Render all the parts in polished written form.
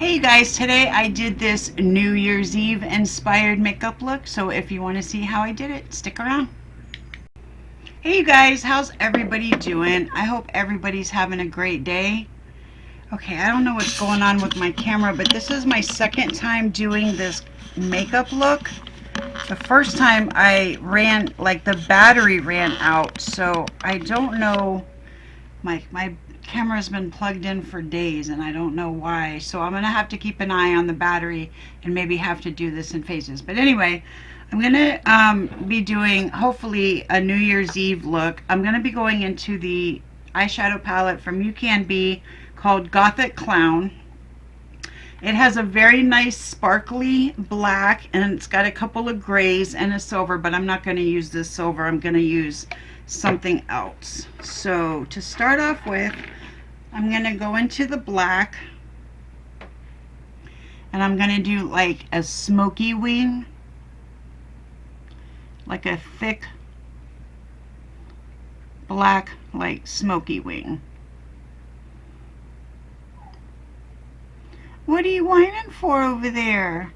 Hey you guys, today I did this New Year's Eve inspired makeup look, so if you want to see how I did it, stick around. Hey you guys, how's everybody doing? I hope everybody's having a great day. Okay, I don't know what's going on with my camera, but this is my second time doing this makeup look. The first time I ran, like the battery ran out, so I don't know, my camera's been plugged in for days and I don't know why, so I'm gonna have to keep an eye on the battery and maybe have to do this in phases. But anyway, I'm gonna be doing hopefully a New Year's Eve look. I'm gonna be going into the eyeshadow palette from Ucanbe called Gothic Clown. It has a very nice sparkly black and it's got a couple of grays and a silver, but I'm not going to use this silver. I'm going to use something else. So to start off with, I'm going to go into the black and I'm going to do like a smoky wing, like a thick black, like smoky wing. What are you whining for over there?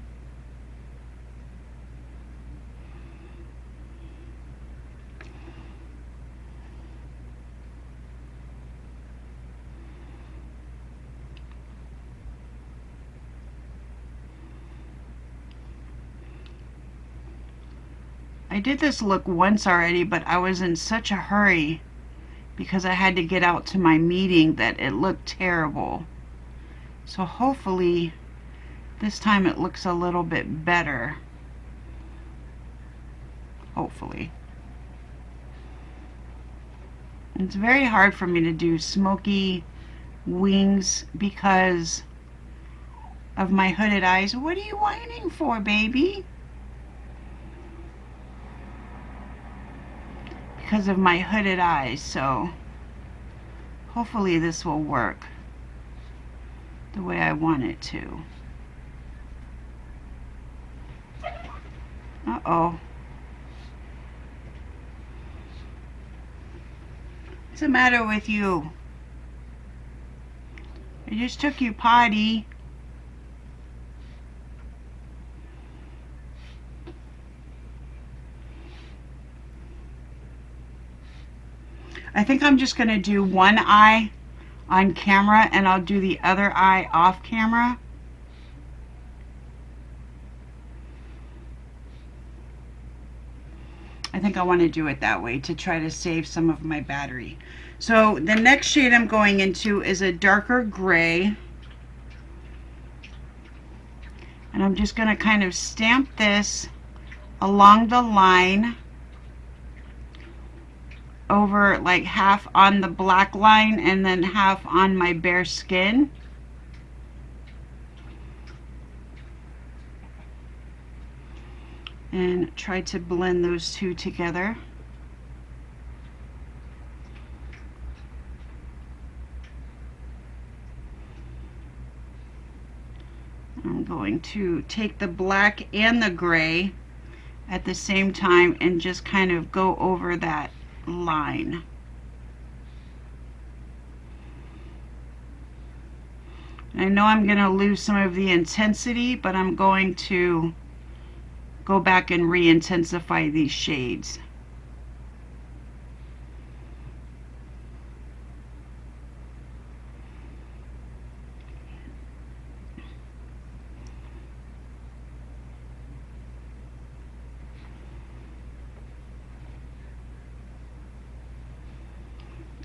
I did this look once already, but I was in such a hurry because I had to get out to my meeting that it looked terrible. So hopefully this time it looks a little bit better. Hopefully. It's very hard for me to do smoky wings because of my hooded eyes. What are you whining for, baby? Because of my hooded eyes, so hopefully this will work the way I want it to. Uh-oh. What's the matter with you? I just took you potty. I think I'm just going to do one eye on camera and I'll do the other eye off camera. I think I want to do it that way to try to save some of my battery. So the next shade I'm going into is a darker gray. And I'm just going to kind of stamp this along the line over, like half on the black line and then half on my bare skin. And try to blend those two together. I'm going to take the black and the gray at the same time and just kind of go over that line. I know I'm going to lose some of the intensity, but I'm going to go back and re-intensify these shades.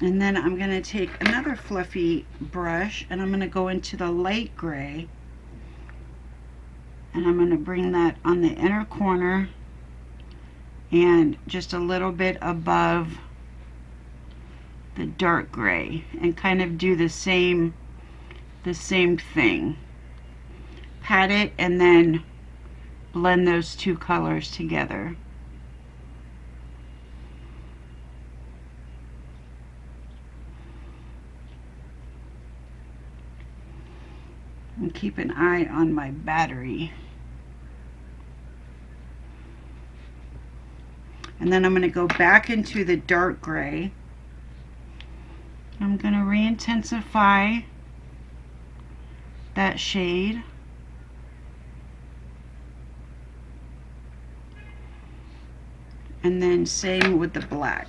And then I'm going to take another fluffy brush and I'm going to go into the light gray and I'm going to bring that on the inner corner and just a little bit above the dark gray and kind of do the same thing. Pat it and then blend those two colors together. And keep an eye on my battery. And then I'm going to go back into the dark gray. I'm going to re-intensify that shade. And then same with the black.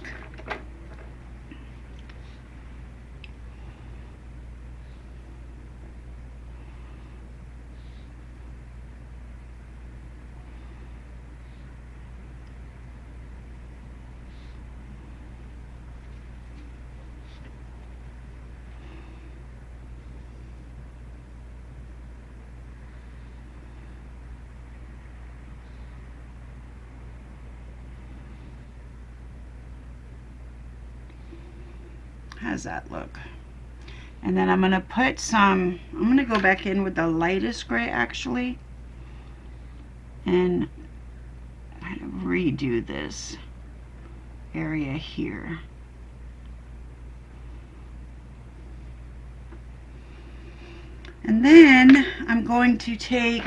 How's that look? And then I'm going to put some, I'm going to go back in with the lightest gray actually and kind of redo this area here. And then I'm going to take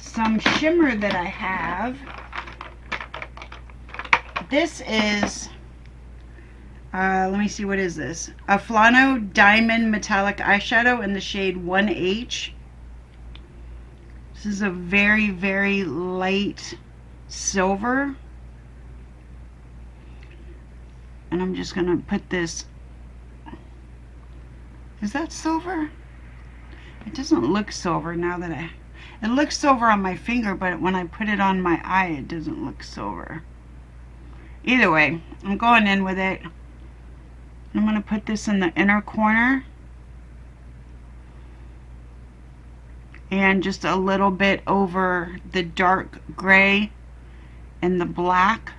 some shimmer that I have. This is let me see, what is this? Afflano Diamond Metallic Eyeshadow in the shade 1H. This is a very, very light silver. And I'm just going to put this. Is that silver? It doesn't look silver now that it looks silver on my finger, but when I put it on my eye, it doesn't look silver. Either way, I'm going in with it. I'm going to put this in the inner corner and just a little bit over the dark gray and the black.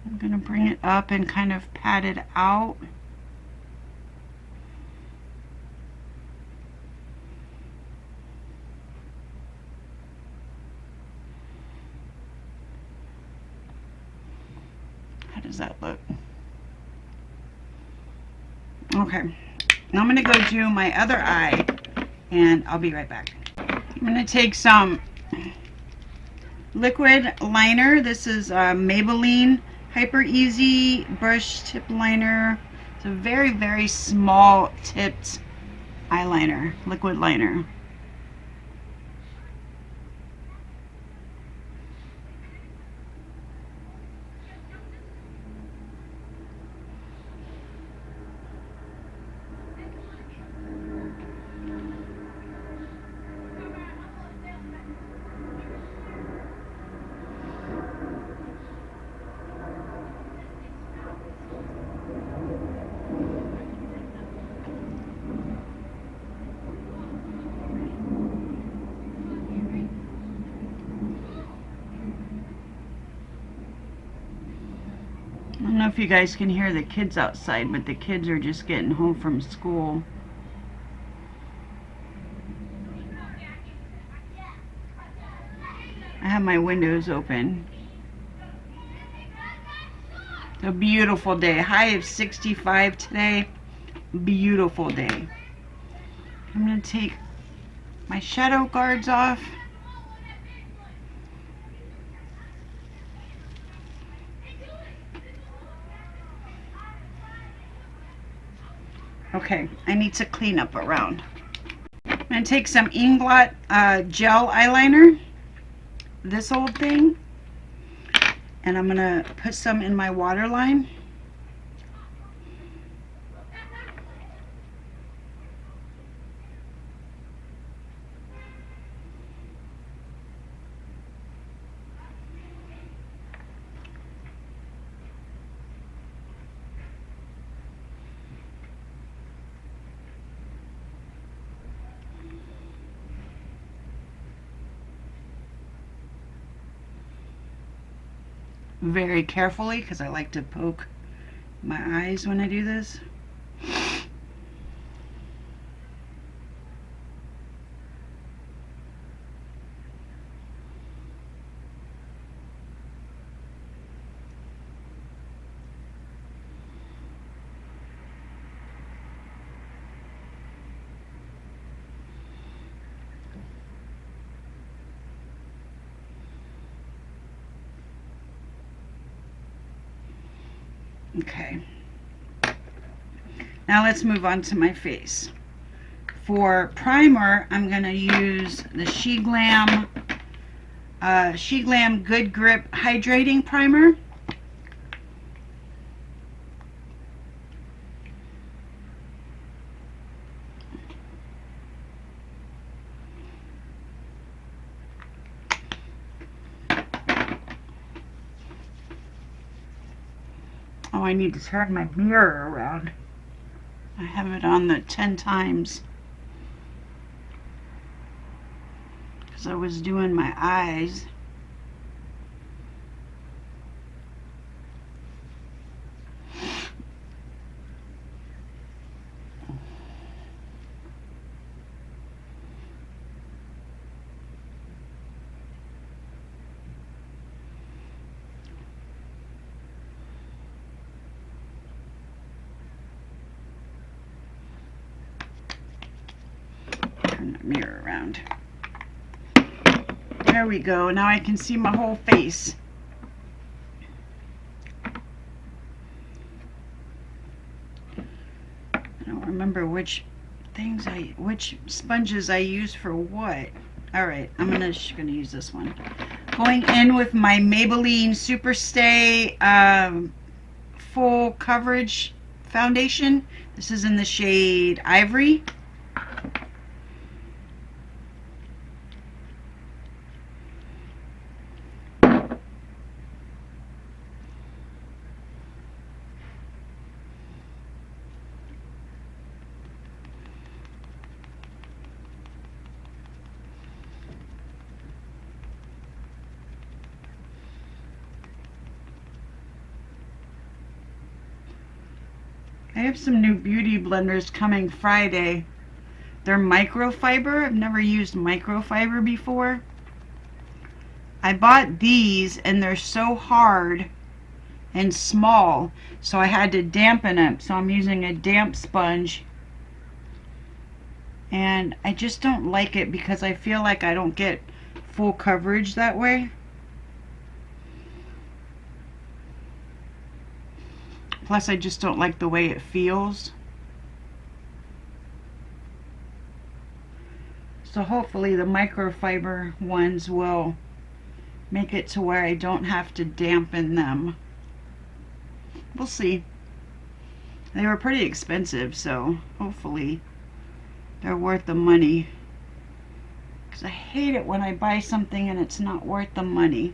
I'm going to bring it up and kind of pat it out. How does that look? Okay, now I'm going to go do my other eye and I'll be right back. I'm going to take some liquid liner. This is Maybelline Hypereasy brush tip liner. It's a very, very small tipped eyeliner, liquid liner. I don't know if you guys can hear the kids outside, but the kids are just getting home from school. I have my windows open. It's a beautiful day. High of 65 today. Beautiful day. I'm going to take my shadow guards off. Okay, I need to clean up around. I'm going to take some Inglot gel eyeliner, this old thing, and I'm going to put some in my waterline. Very carefully because I like to poke my eyes when I do this. Okay. Now let's move on to my face. For primer, I'm going to use the Sheglam Good Grip Hydrating Primer. Oh, I need to turn my mirror around. I have it on the 10 times because I was doing my eyes. Turn the mirror around. There we go. Now I can see my whole face. I don't remember which sponges I use for what. All right, I'm just gonna use this one. Going in with my Maybelline Superstay Full Coverage Foundation. This is in the shade Ivory. I have some new beauty blenders coming Friday. They're microfiber. I've never used microfiber before. I bought these and they're so hard and small, so I had to dampen them. So I'm using a damp sponge. And I just don't like it because I feel like I don't get full coverage that way. Plus, I just don't like the way it feels. So hopefully the microfiber ones will make it to where I don't have to dampen them. We'll see. They were pretty expensive, so hopefully they're worth the money. Because I hate it when I buy something and it's not worth the money.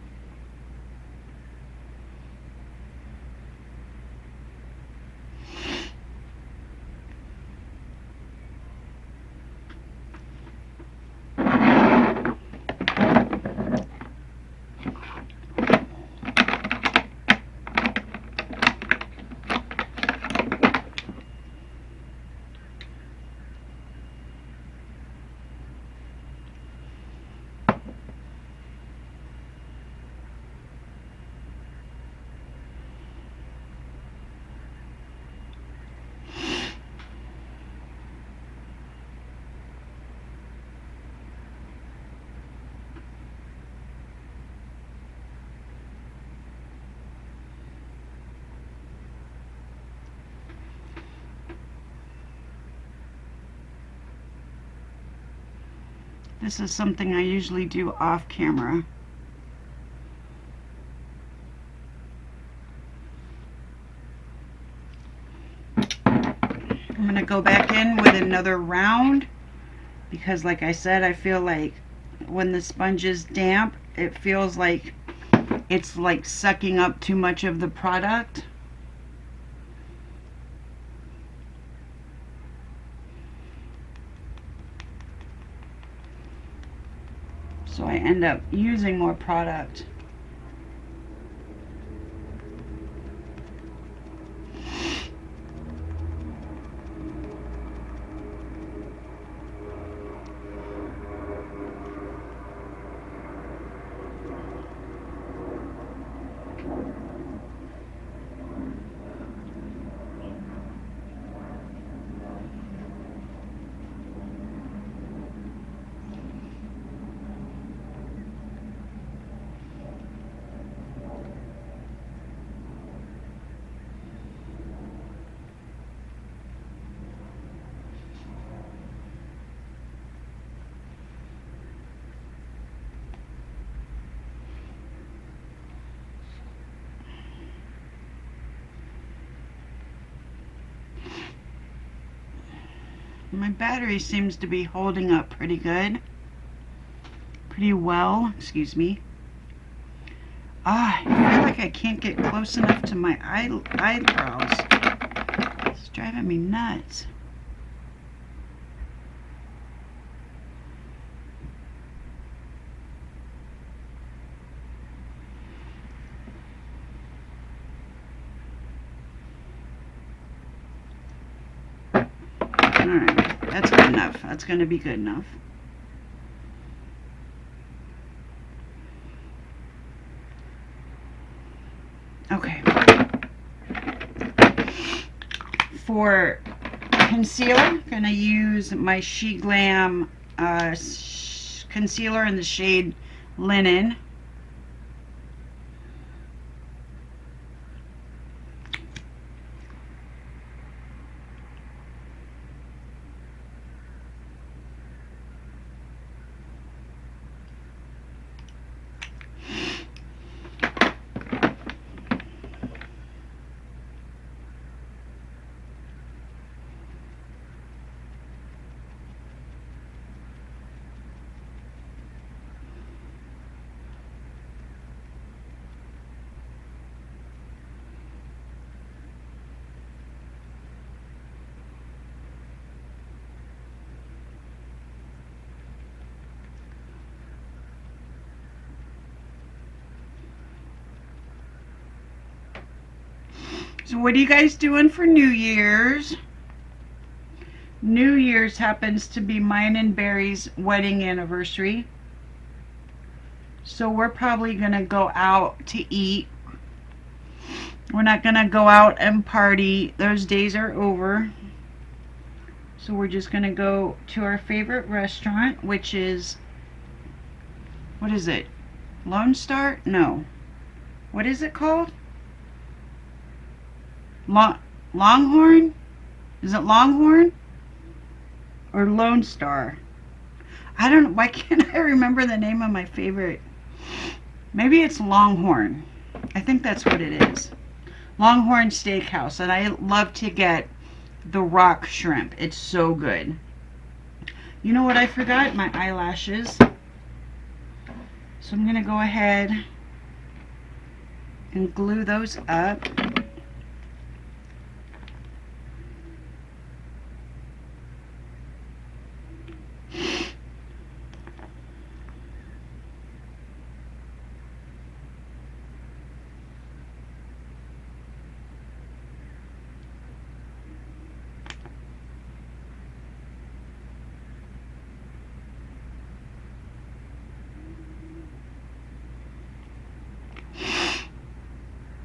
This is something I usually do off camera. I'm going to go back in with another round because, like I said, I feel like when the sponge is damp, it feels like it's like sucking up too much of the product. So I end up using more product. My battery seems to be holding up pretty good. Pretty well, excuse me. I feel like I can't get close enough to my eyebrows. It's driving me nuts. Alright, that's good enough. That's going to be good enough. Okay. For concealer, I'm going to use my Sheglam concealer in the shade Linen. So what are you guys doing for New Year's? New Year's happens to be mine and Barry's wedding anniversary. So we're probably going to go out to eat. We're not going to go out and party. Those days are over. So we're just going to go to our favorite restaurant, which is, what is it? Lone Star? No. What is it called? Longhorn? Is it Longhorn? Or Lone Star? I don't know. Why can't I remember the name of my favorite? Maybe it's Longhorn. I think that's what it is. Longhorn Steakhouse. And I love to get the rock shrimp. It's so good. You know what I forgot? My eyelashes. So I'm going to go ahead and glue those up.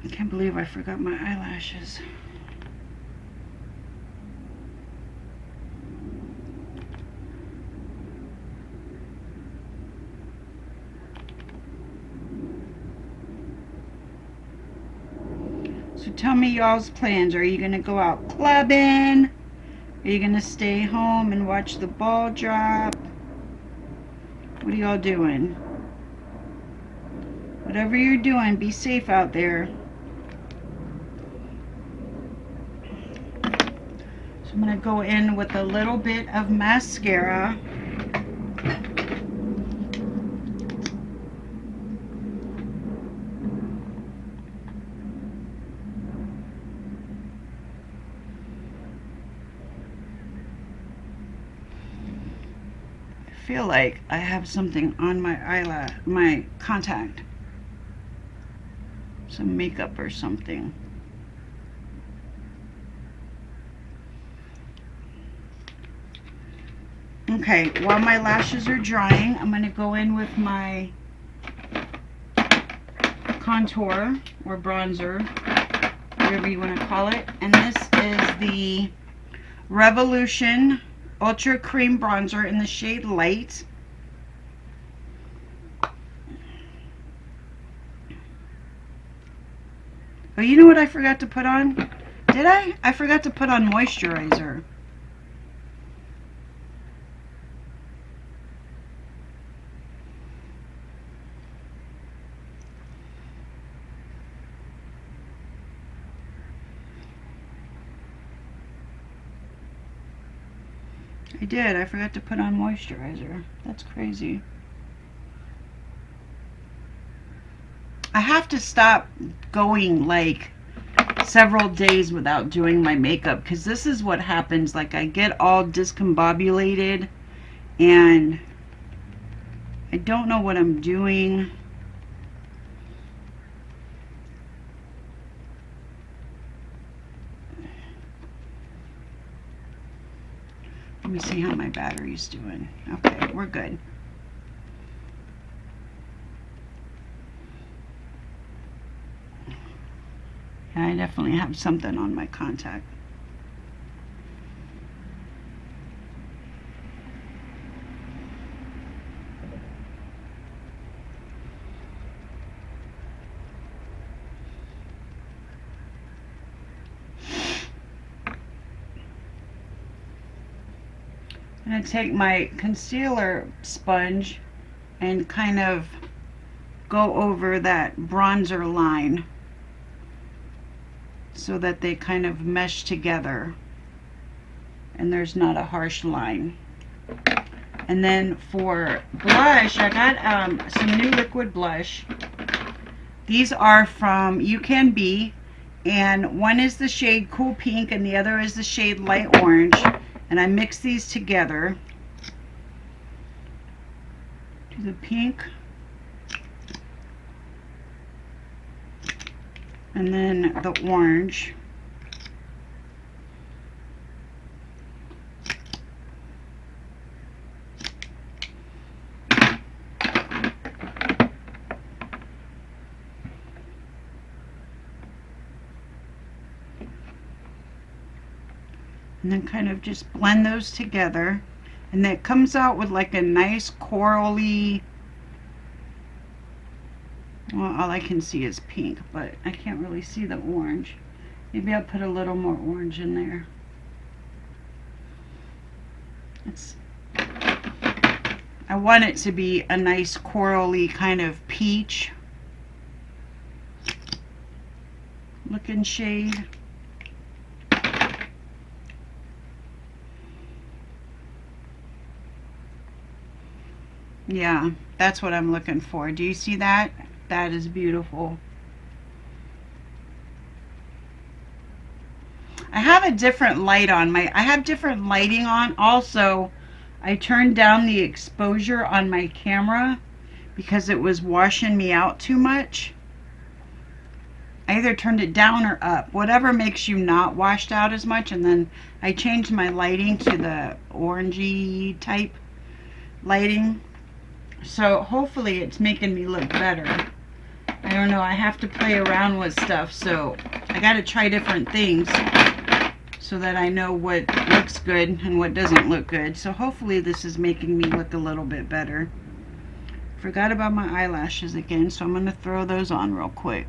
I can't believe I forgot my eyelashes. So tell me y'all's plans. Are you going to go out clubbing? Are you going to stay home and watch the ball drop? What are y'all doing? Whatever you're doing, be safe out there. So I'm going to go in with a little bit of mascara. I feel like I have something on my eyelash, my contact. Some makeup or something. Okay, while my lashes are drying, I'm going to go in with my contour or bronzer, whatever you want to call it. And this is the Revolution Ultra Cream Bronzer in the shade Light. Oh, you know what I forgot to put on? Did I? I forgot to put on moisturizer. I did. I forgot to put on moisturizer. That's crazy. I have to stop going like several days without doing my makeup, because this is what happens. Like, I get all discombobulated and I don't know what I'm doing. Let me see how my battery's doing. Okay, we're good. Yeah, I definitely have something on my contact. I'm going to take my concealer sponge and kind of go over that bronzer line so that they kind of mesh together and there's not a harsh line. And then for blush, I got some new liquid blush. These are from Ucanbe, and one is the shade Cool Pink and the other is the shade Light Orange. And I mix these together. Do the pink. And then the orange. And then kind of just blend those together, and that comes out with like a nice corally, well, all I can see is pink, but I can't really see the orange. Maybe I'll put a little more orange in there. I want it to be a nice corally kind of peach looking shade. Yeah, that's what I'm looking for. Do you see that? That is beautiful. I have a different light on. I have different lighting on. Also, I turned down the exposure on my camera because it was washing me out too much. I either turned it down or up, whatever makes you not washed out as much. And then I changed my lighting to the orangey type lighting. So hopefully it's making me look better. I don't know, I have to play around with stuff, so I got to try different things so that I know what looks good and what doesn't look good. So hopefully this is making me look a little bit better. Forgot about my eyelashes again, so I'm going to throw those on real quick.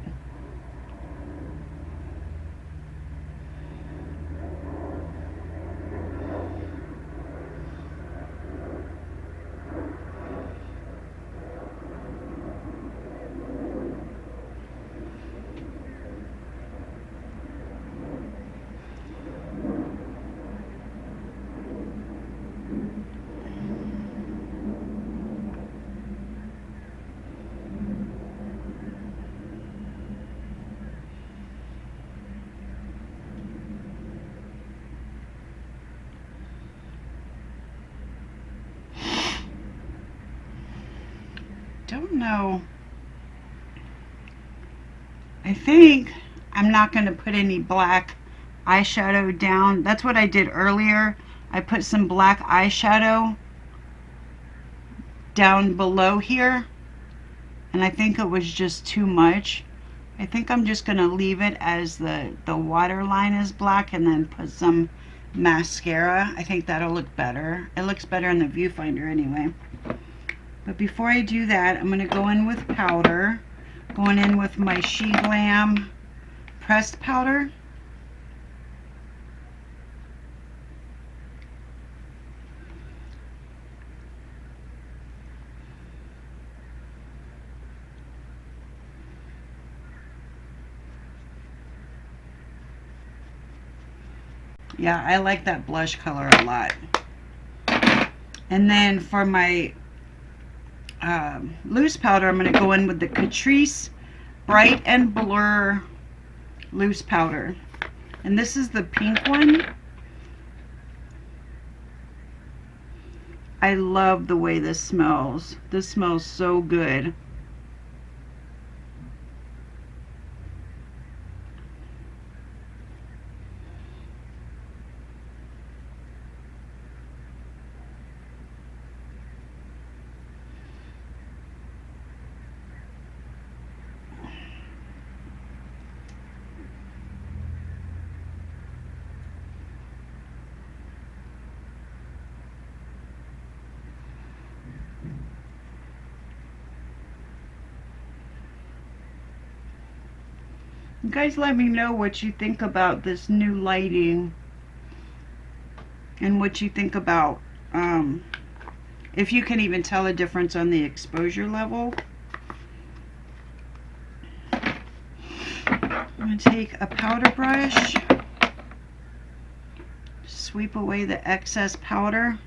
Don't know. I think I'm not going to put any black eyeshadow down. That's what I did earlier. I put some black eyeshadow down below here, and I think it was just too much. I think I'm just going to leave it as the waterline is black and then put some mascara. I think that'll look better. It looks better in the viewfinder anyway. But before I do that, I'm going to go in with powder. Going in with my Sheglam pressed powder. Yeah, I like that blush color a lot. And then for my loose powder, I'm going to go in with the Catrice Bright and Blur loose powder. And this is the pink one. I love the way this smells. This smells so good. You guys let me know what you think about this new lighting and what you think about if you can even tell a difference on the exposure level. I'm going to take a powder brush, sweep away the excess powder.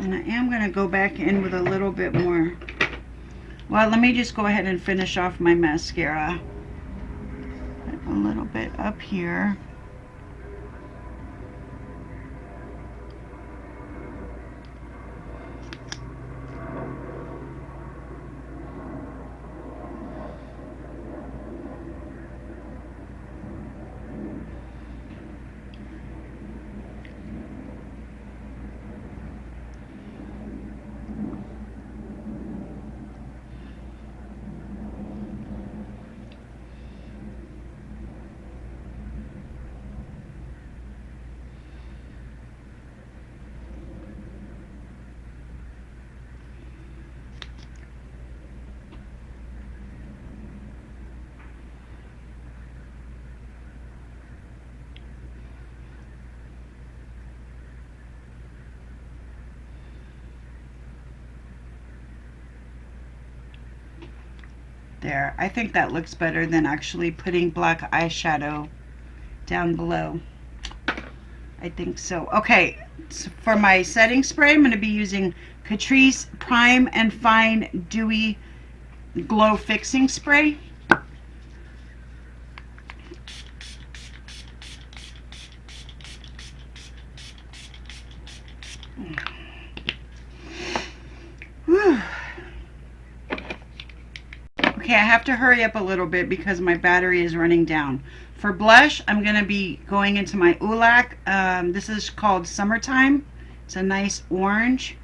And I am going to go back in with a little bit more. Well, let me just go ahead and finish off my mascara. Put a little bit up here. There, I think that looks better than actually putting black eyeshadow down below. I think so. Okay, so for my setting spray, I'm going to be using Catrice Prime and Fine Dewy Glow Fixing Spray. Whew. Okay, I have to hurry up a little bit because my battery is running down. For blush, I'm going to be going into my Oulac. This is called Summertime. It's a nice orange.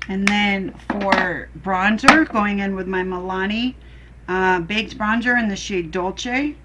And then for bronzer, going in with my Milani Baked Bronzer in the shade Dolce.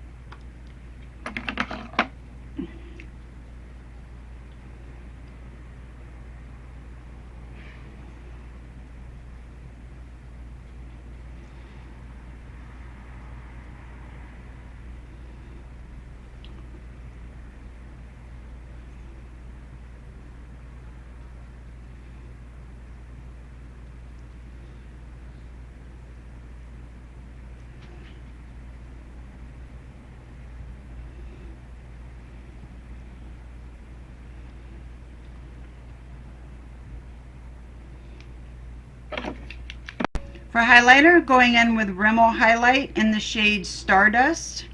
For highlighter, going in with Rimmel Highlight in the shade Stardust.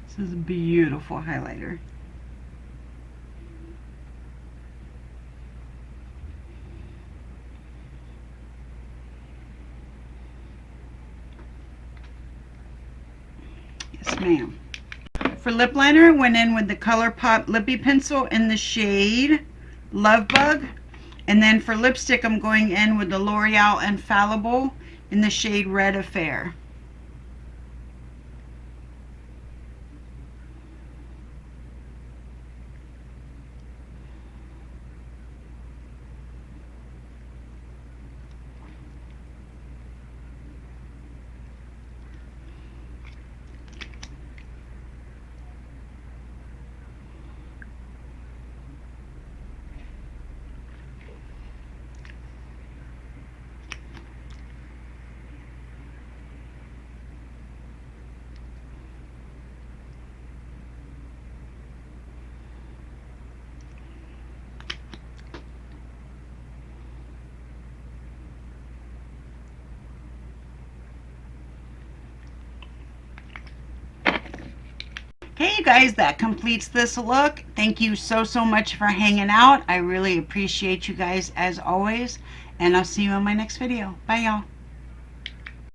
This is a beautiful highlighter. ma'am. For lip liner, I went in with the Colourpop Lippie pencil in the shade Love Bug. And then for lipstick, I'm going in with the L'Oreal Infallible in the shade Red Affair. Okay, you guys, that completes this look. Thank you so much for hanging out. I really appreciate you guys as always, and I'll see you in my next video. Bye, y'all.